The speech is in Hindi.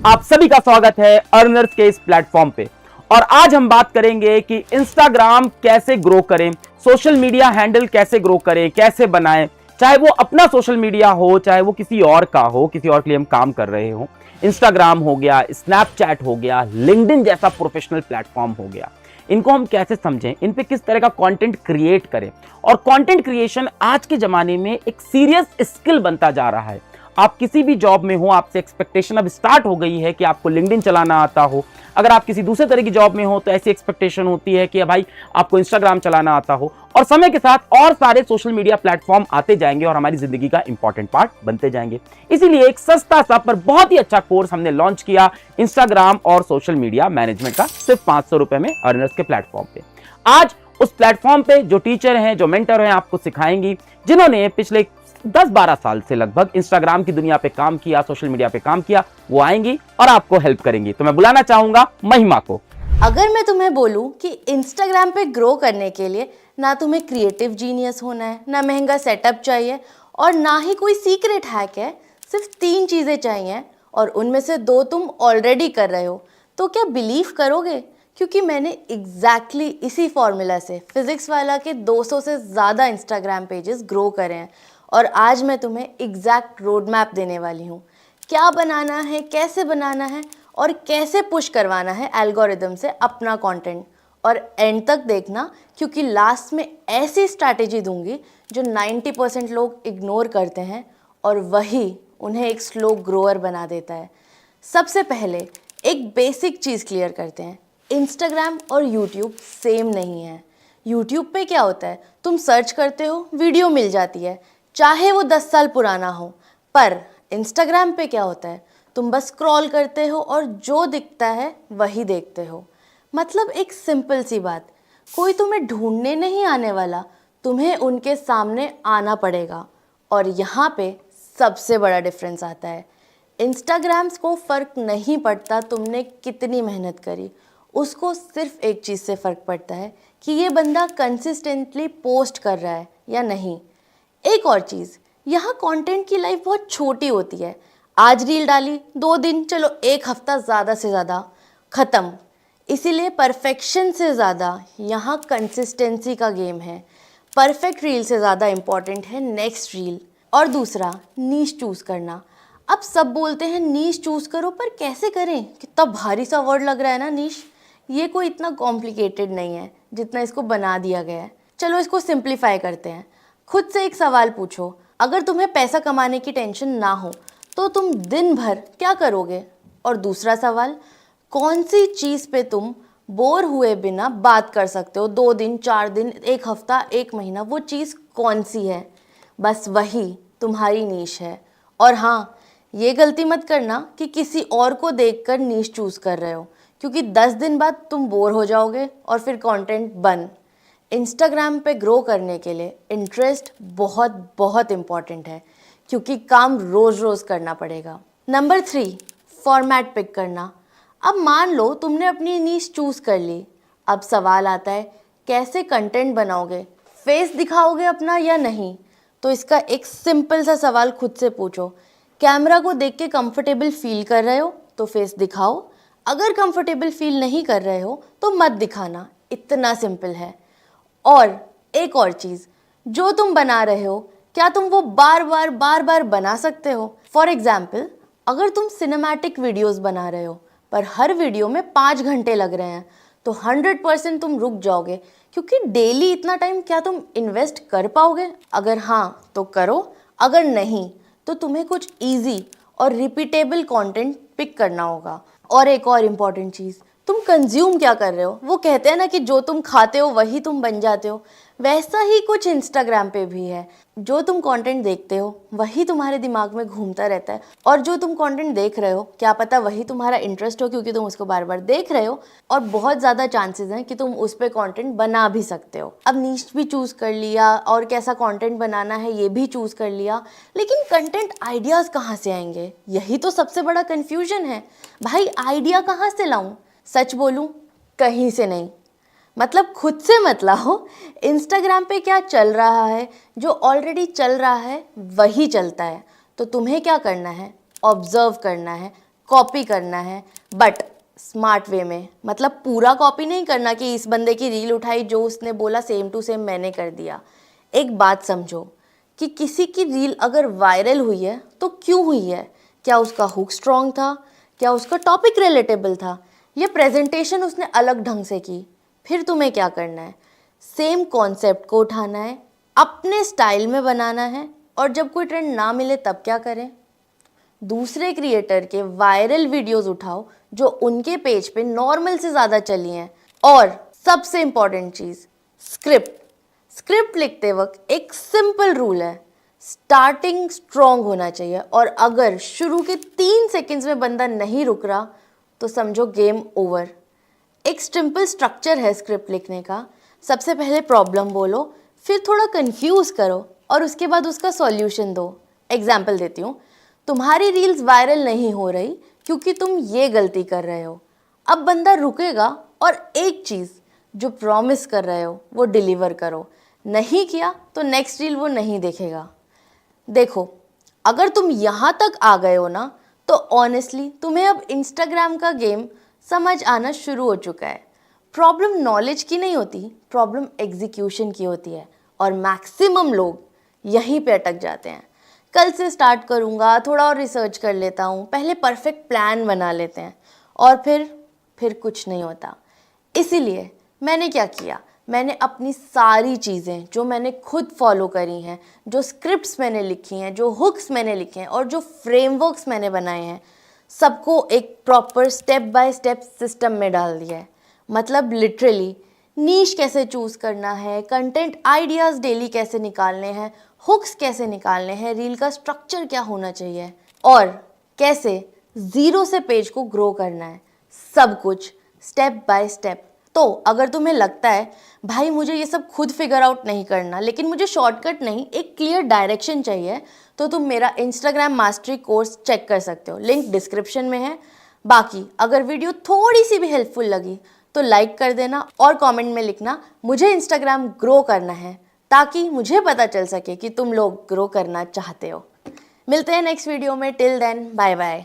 आप सभी का स्वागत है अर्नर्स के इस प्लेटफॉर्म पे। और आज हम बात करेंगे कि इंस्टाग्राम कैसे ग्रो करें, सोशल मीडिया हैंडल कैसे ग्रो करें, कैसे बनाएं, चाहे वो अपना सोशल मीडिया हो, चाहे वो किसी और का हो, किसी और के लिए हम काम कर रहे हो। इंस्टाग्राम हो गया, स्नैपचैट हो गया, लिंक्डइन जैसा प्रोफेशनल प्लेटफॉर्म हो गया, इनको हम कैसे समझें, इन पे किस तरह का कंटेंट क्रिएट करें। और कंटेंट क्रिएशन आज के जमाने में एक सीरियस स्किल बनता जा रहा है। आप किसी भी जॉब में हो, आपसे एक्सपेक्टेशन अब स्टार्ट हो गई है कि आपको लिंक्डइन चलाना आता हो। अगर आप किसी दूसरे तरह की जॉब में हो तो ऐसी एक्सपेक्टेशन होती है कि भाई आपको इंस्टाग्राम चलाना आता हो। और समय के साथ और सारे सोशल मीडिया प्लेटफॉर्म आते जाएंगे और हमारी जिंदगी का इंपॉर्टेंट पार्ट बनते जाएंगे। इसीलिए एक सस्ता सा पर बहुत ही अच्छा कोर्स हमने लॉन्च किया इंस्टाग्राम और सोशल मीडिया मैनेजमेंट का, सिर्फ 500 रुपए में अर्नर्स के प्लेटफॉर्म पे। आज उस प्लेटफॉर्म पे जो टीचर हैं, जो मेंटर हैं, आपको सिखाएंगी, जिन्होंने पिछले 10-12 साल से लगभग इंस्टाग्राम की दुनिया पे काम किया, सोशल मीडिया पे काम किया, वो आएंगी और आपको हेल्प करेंगी। तो मैं बुलाना चाहूंगा महिमा को। अगर मैं तुम्हें बोलूं कि इंस्टाग्राम पे ग्रो करने के लिए ना तुम्हें क्रिएटिव जीनियस होना है, ना महंगा सेटअप चाहिए और ना ही कोई सीक्रेट हैक है, सिर्फ 3 चीज़ें चाहिए और उनमें से 2 तुम ऑलरेडी कर रहे हो, तो क्या बिलीव करोगे? क्योंकि मैंने एग्जैक्टली इसी फॉर्मूला से फिजिक्स वाला के 200 से ज़्यादा इंस्टाग्राम पेजेस ग्रो करे हैं और आज मैं तुम्हें एग्जैक्ट रोड मैप देने वाली हूँ। क्या बनाना है, कैसे बनाना है और कैसे पुश करवाना है एल्गोरिदम से अपना कंटेंट। और एंड तक देखना, क्योंकि लास्ट में ऐसी स्ट्रैटेजी दूंगी जो 90% लोग इग्नोर करते हैं और वही उन्हें एक स्लो ग्रोअर बना देता है। सबसे पहले एक बेसिक चीज़ क्लियर करते हैं, इंस्टाग्राम और यूट्यूब सेम नहीं है। यूट्यूब पे क्या होता है, तुम सर्च करते हो, वीडियो मिल जाती है, चाहे वो 10 साल पुराना हो। पर इंस्टाग्राम पे क्या होता है, तुम बस स्क्रॉल करते हो और जो दिखता है वही देखते हो। मतलब एक सिंपल सी बात, कोई तुम्हें ढूंढने नहीं आने वाला, तुम्हें उनके सामने आना पड़ेगा। और यहाँ पे सबसे बड़ा डिफरेंस आता है, इंस्टाग्राम्स को फ़र्क नहीं पड़ता तुमने कितनी मेहनत करी, उसको सिर्फ एक चीज़ से फ़र्क पड़ता है कि ये बंदा कंसिस्टेंटली पोस्ट कर रहा है या नहीं। एक और चीज़, यहाँ कंटेंट की लाइफ बहुत छोटी होती है। आज रील डाली, 2 दिन, चलो 1 हफ्ता ज़्यादा से ज़्यादा, ख़त्म। इसीलिए परफेक्शन से ज़्यादा यहाँ कंसिस्टेंसी का गेम है। परफेक्ट रील से ज़्यादा इम्पॉर्टेंट है नेक्स्ट रील। और दूसरा, नीश चूज़ करना। अब सब बोलते हैं नीश चूज़ करो, पर कैसे करें? कितना भारी सा वर्ड लग रहा है ना नीश। ये कोई इतना कॉम्प्लिकेटेड नहीं है जितना इसको बना दिया गया है। चलो इसको सिंप्लीफाई करते हैं। खुद से एक सवाल पूछो, अगर तुम्हें पैसा कमाने की टेंशन ना हो तो तुम दिन भर क्या करोगे? और दूसरा सवाल, कौन सी चीज़ पे तुम बोर हुए बिना बात कर सकते हो 2 दिन, 4 दिन, 1 हफ्ता, 1 महीना? वो चीज़ कौन सी है? बस वही तुम्हारी नीश है। और हाँ, ये गलती मत करना कि किसी और को देखकर नीश चूज़ कर रहे हो, क्योंकि 10 दिन बाद तुम बोर हो जाओगे और फिर कंटेंट बंद। इंस्टाग्राम पे ग्रो करने के लिए इंटरेस्ट बहुत बहुत इम्पॉर्टेंट है, क्योंकि काम रोज़ रोज़ करना पड़ेगा। नंबर 3, फॉर्मेट पिक करना। अब मान लो तुमने अपनी नीश चूज़ कर ली, अब सवाल आता है कैसे कंटेंट बनाओगे, फेस दिखाओगे अपना या नहीं? तो इसका एक सिंपल सा सवाल खुद से पूछो, कैमरा को देख के कंफर्टेबल फील कर रहे हो तो फेस दिखाओ, अगर कंफर्टेबल फील नहीं कर रहे हो तो मत दिखाना। इतना सिंपल है। और एक और चीज़, जो तुम बना रहे हो क्या तुम वो बार बार बना सकते हो? फॉर एग्जाम्पल, अगर तुम सिनेमैटिक वीडियोस बना रहे हो पर हर वीडियो में 5 घंटे लग रहे हैं तो 100% तुम रुक जाओगे, क्योंकि डेली इतना टाइम क्या तुम इन्वेस्ट कर पाओगे? अगर हाँ तो करो, अगर नहीं तो तुम्हें कुछ ईजी और रिपीटेबल कंटेंट पिक करना होगा। और एक और इम्पॉर्टेंट चीज़, तुम कंज्यूम क्या कर रहे हो? वो कहते हैं ना कि जो तुम खाते हो वही तुम बन जाते हो, वैसा ही कुछ इंस्टाग्राम पे भी है। जो तुम कंटेंट देखते हो वही तुम्हारे दिमाग में घूमता रहता है, और जो तुम कंटेंट देख रहे हो क्या पता वही तुम्हारा इंटरेस्ट हो, क्योंकि तुम उसको बार बार देख रहे हो, और बहुत ज़्यादा चांसेस हैं कि तुम उस पर कंटेंट बना भी सकते हो। अब नीश भी चूज़ कर लिया और कैसा कंटेंट बनाना है ये भी चूज़ कर लिया, लेकिन कंटेंट आइडियाज़ कहाँ से आएंगे? यही तो सबसे बड़ा कन्फ्यूजन है। भाई आइडिया कहाँ से लाऊं? सच बोलूं, कहीं से नहीं। मतलब खुद से मत लाओ। इंस्टाग्राम पे क्या चल रहा है, जो ऑलरेडी चल रहा है वही चलता है। तो तुम्हें क्या करना है? ऑब्जर्व करना है, कॉपी करना है, बट स्मार्ट वे में। मतलब पूरा कॉपी नहीं करना कि इस बंदे की रील उठाई, जो उसने बोला सेम टू सेम मैंने कर दिया। एक बात समझो कि किसी की रील अगर वायरल हुई है तो क्यों हुई है? क्या उसका हुक स्ट्रॉन्ग था? क्या उसका टॉपिक रिलेटेबल था? या प्रेजेंटेशन उसने अलग ढंग से की? फिर तुम्हें क्या करना है? सेम कॉन्सेप्ट को उठाना है, अपने स्टाइल में बनाना है, और जब कोई ट्रेंड ना मिले तब क्या करें? दूसरे क्रिएटर के वायरल वीडियोस उठाओ जो उनके पेज पे नॉर्मल से ज़्यादा चली हैं। और सबसे इम्पॉर्टेंट चीज़, स्क्रिप्ट लिखते वक्त एक सिंपल रूल है, स्टार्टिंग स्ट्रॉन्ग होना चाहिए, और अगर शुरू के 3 सेकंड्स में बंदा नहीं रुक रहा तो समझो गेम ओवर। एक सिंपल स्ट्रक्चर है स्क्रिप्ट लिखने का। सबसे पहले प्रॉब्लम बोलो, फिर थोड़ा कंफ्यूज करो, और उसके बाद उसका सॉल्यूशन दो। एग्जाम्पल देती हूँ, तुम्हारी रील्स वायरल नहीं हो रही क्योंकि तुम ये गलती कर रहे हो। अब बंदा रुकेगा और एक चीज़ जो प्रॉमिस कर रहे हो वो डिलीवर करो। नहीं किया तो नेक्स्ट रील वो नहीं देखेगा। देखो, अगर तुम यहाँ तक आ गए हो ना, तो ऑनेस्टली तुम्हें अब इंस्टाग्राम का गेम समझ आना शुरू हो चुका है। प्रॉब्लम नॉलेज की नहीं होती, प्रॉब्लम एग्जीक्यूशन की होती है, और मैक्सिमम लोग यहीं पे अटक जाते हैं। कल से स्टार्ट करूँगा, थोड़ा और रिसर्च कर लेता हूँ, पहले परफेक्ट प्लान बना लेते हैं, और फिर कुछ नहीं होता। इसीलिए मैंने क्या किया, मैंने अपनी सारी चीज़ें जो मैंने खुद फॉलो करी हैं, जो स्क्रिप्ट्स मैंने लिखी हैं, जो हुक्स मैंने लिखे हैं, और जो फ्रेमवर्क्स मैंने बनाए हैं, सबको एक proper step by step system में डाल दिया है। मतलब लिटरली नीश कैसे चूज़ करना है, कंटेंट आइडियाज़ डेली कैसे निकालने हैं, हुक्स कैसे निकालने हैं, रील का स्ट्रक्चर क्या होना चाहिए, और कैसे ज़ीरो से पेज को ग्रो करना है, सब कुछ स्टेप बाय स्टेप। तो अगर तुम्हें लगता है भाई मुझे ये सब खुद फिगर आउट नहीं करना, लेकिन मुझे शॉर्टकट नहीं, एक क्लियर डायरेक्शन चाहिए, तो तुम मेरा इंस्टाग्राम मास्टरी कोर्स चेक कर सकते हो, लिंक डिस्क्रिप्शन में है। बाकी अगर वीडियो थोड़ी सी भी हेल्पफुल लगी तो लाइक कर देना, और कमेंट में लिखना मुझे इंस्टाग्राम ग्रो करना है, ताकि मुझे पता चल सके कि तुम लोग ग्रो करना चाहते हो। मिलते हैं नेक्स्ट वीडियो में, टिल देन बाय बाय।